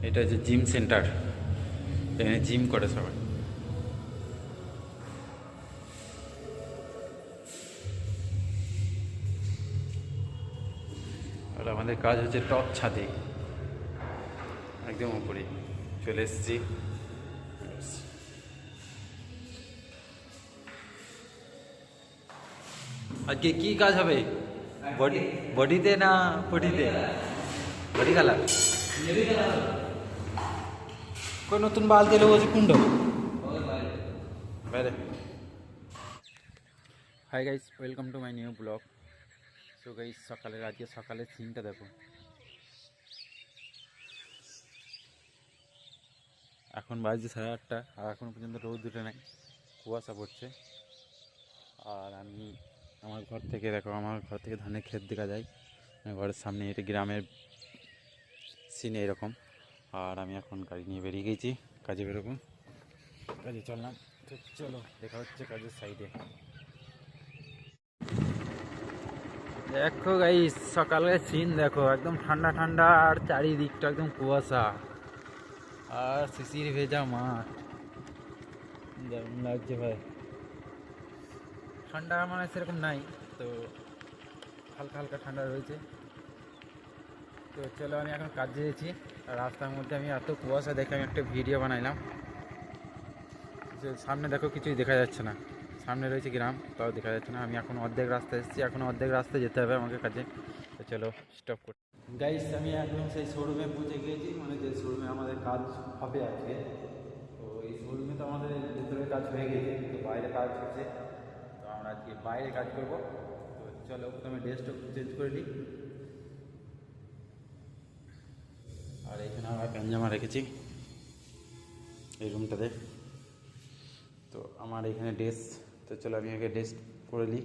এটা হচ্ছে gym centre, এখানে জিম করে সবাই। আর আমাদের কাজ হচ্ছে টপ ছাদে, একদম উপরে চলে এসেছি। আজকে কি কাজ হবে? বডি বডিতে না পটিতে? বডি কালার কই নতুন বাল দিলে বলছি কুন্ড বাইরে। Hi guys, welcome to my new blog. So guys, আজকে সকালের সিনটা দেখো। এখন বাজছে 8:30 আর এখনো পর্যন্ত রোদ উঠে নাই, কুয়াশা পড়ছে। আর আমি আমার ঘর থেকে ধানের ক্ষেত দেখা যায়, ঘরের সামনে। এটা গ্রামের সিন এরকম। আর আমি এখন গাড়ি নিয়ে বেরিয়ে গেছি কাজে বেরোবো, কাজে চললাম। তো চলো, দেখা হচ্ছে কাজের সাইডে। দেখো গাইস, সকালের সিন দেখো, একদম ঠান্ডা ঠান্ডা আর চারিদিকটা একদম কুয়াশা আর শিশির ভেজা মাঠ। দারুণ লাগছে ভাই। ঠান্ডা মানে সেরকম নাই, তো হালকা হালকা ঠান্ডা রয়েছে। তো চলো, আমি এখন কাজে গেছি। আর রাস্তার মধ্যে আমি এত কুয়াশা দেখে আমি একটা ভিডিও বানাইলাম। যে সামনে দেখো কিছুই দেখা যাচ্ছে না, সামনে রয়েছে গ্রাম, তাও দেখা যাচ্ছে না। আমি এখন অর্ধেক রাস্তা এসেছি, এখন অর্ধেক রাস্তায় যেতে হবে আমাকে কাজে। তো চলো স্টপ করি। গাইস, আমি একদম সেই শোরুমে পৌঁছে গিয়েছি, মানে যে শোরুমে আমাদের কাজ হবে আজকে। তো এই শোরুমে তো আমাদের ভেতরে কাজ হয়ে গেছে, কিন্তু বাইরে কাজ হচ্ছে। তো আমরা আজকে বাইরে কাজ করব। তো চলো, প্রথমে ড্রেসটা চেঞ্জ করে নিই। আর এখানে আমরা প্যানজামা রেখেছি এই রুমটাতে। তো আমার এখানে ড্রেস, তো চলো আমি আগে ড্রেস পরে নিই।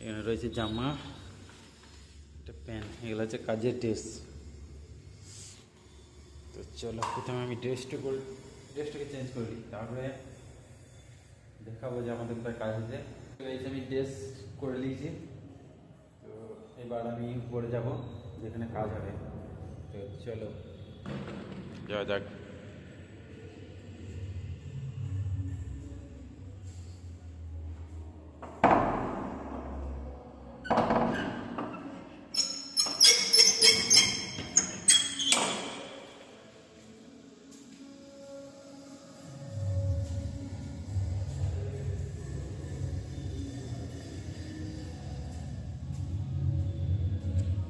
এখানে রয়েছে জামা, একটা প্যান্ট, এগুলো হচ্ছে কাজের ড্রেস। তো চলো, প্রথমে আমি ড্রেসটাকে চেঞ্জ করে নিই, তারপরে দেখাবো যে আমাদের প্রায় কাজ হচ্ছে। আমি ড্রেস করে নিয়েছি। তো এবার আমি উপরে যাব যেখানে কাজ হবে। তো চলো যাওয়া যাক।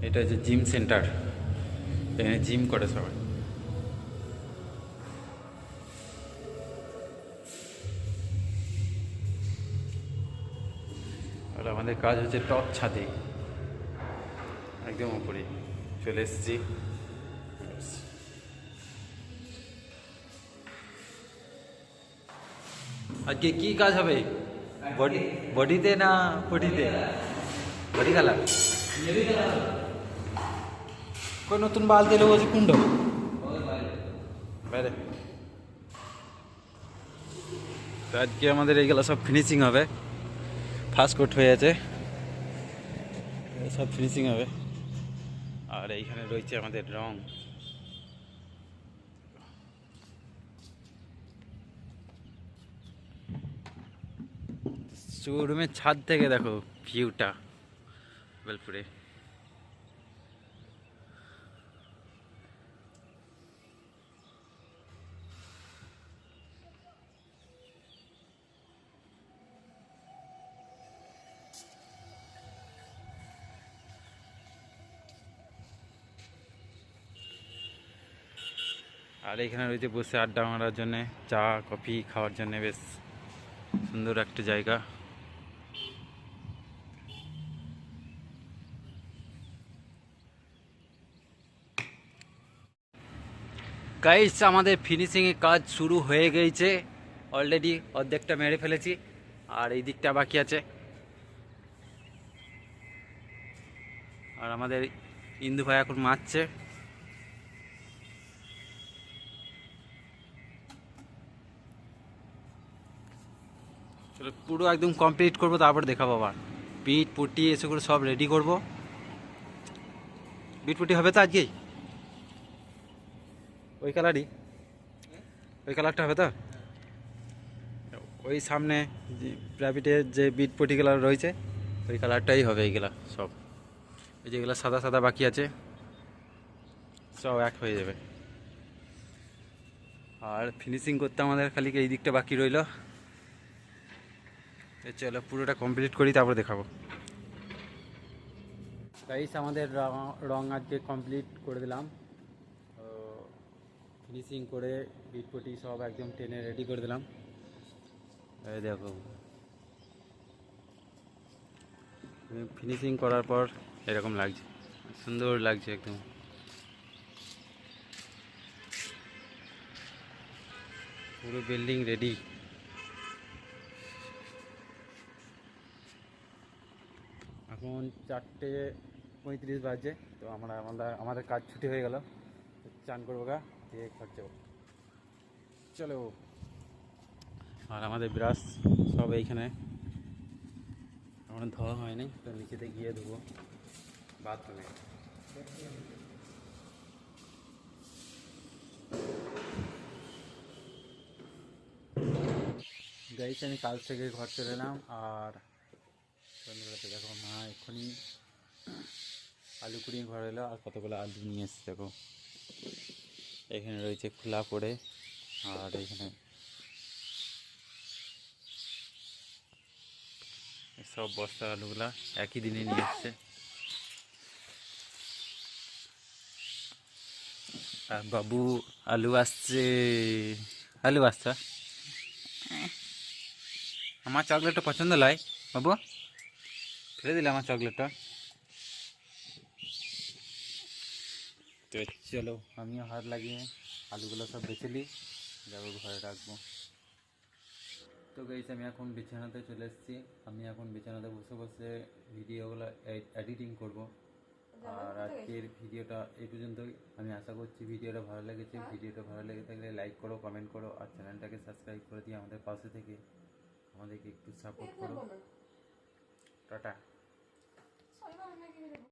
এটা হচ্ছে জিম সেন্টার, এখানে জিম করে সবাই। আর আমাদের কাজ হচ্ছে টপ ছাদে, একদম উপরে চলে এসেছি। আজকে কি কাজ হবে? বডিতে না পটিতে? বডি কালার কই নতুন বাল দিলে বলছি কুন্ড বাইরে। তো আজকে আমাদের এইগুলো সব ফিনিশিং হবে, ফার্স্ট কোট হয়ে আছে, সব ফিনিশিং হবে। আর এইখানে রয়েছে আমাদের রং। শোরুমের ছাদ থেকে দেখো ভিউটা বেলপুরে। আর এখানে রয়েছে বসে আড্ডা মারার জন্য, চা কফি খাওয়ার জন্য বেশ সুন্দর একটা জায়গা। গাইস, আমাদের ফিনিশিংয়ের কাজ শুরু হয়ে গেছে অলরেডি, অর্ধেকটা মেরে ফেলেছি আর এই দিকটা বাকি আছে। আর আমাদের ইন্দু ভাই এখন মারছে। চলো পুরো একদম কমপ্লিট করবো, তারপর দেখাবো। আবার পিট পুটি এসব করে সব রেডি করবো। বিটপুটি হবে তো আজকেই ওই কালারই ওই কালারটা হবে তো ওই সামনে প্রাইভেটের যে বিটপটি কালার রয়েছে ওই কালারটাই হবে এইগুলা সব এই যেগুলো সাদা সাদা বাকি আছে সব এক হয়ে যাবে আর ফিনিশিং করতে আমাদের খালি এই দিকটা বাকি রইলো চলো পুরোটা কমপ্লিট করি তারপরে দেখাবো গাইস আমাদের রং আজকে কমপ্লিট করে দিলাম তো ফিনিশিং করে বিটপটি সব একদম টেনে রেডি করে দিলাম এই দেখো ফিনিশিং করার পর এরকম লাগছে সুন্দর লাগছে একদম পুরো বিল্ডিং রেডি এখন 4:35 বাজে তো আমাদের কাজ ছুটি হয়ে গেল চান করবো গা দিয়ে ঘর যাবো চলো আর আমাদের ব্রাশ সব এইখানে এখন ধোয়া হয়নি তো নিচেতে গিয়ে ধোবো বাথরুমে গাইছে আমি কাজ থেকে ঘর চলে এলাম আর সন্ধ্যেবেলাতে দেখো মা এক্ষুনি আলু কুড়িয়ে ঘর এলো আর কতগুলো আলু নিয়ে এসছে দেখো এখানে রয়েছে খোলা পড়ে আর এখানে সব বস্তা আলুগুলা একই দিনে নিয়ে এসছে আর বাবু আলু আসছে আলু আসছে আমার চকলেটটা পছন্দ লাই বাবু ফেলে দিলে আমার চকলেটটা তো চলো আমিও হাত লাগিয়ে আলুগুলো সব বেছে নিই যাবো ঘরে রাখবো তো গাইস আমি এখন বিছানাতে চলে এসেছি আমি এখন বিছানাতে বসে বসে ভিডিওগুলো এডিটিং করব আর আজকের ভিডিওটা এই পর্যন্তই আমি আশা করছি ভিডিওটা ভালো লেগেছে ভিডিওটা ভালো লেগে থাকলে লাইক করো কমেন্ট করো আর চ্যানেলটাকে সাবস্ক্রাইব করে দিয়ে আমাদের পাশে থেকে আমাদেরকে একটু সাপোর্ট করো টাটা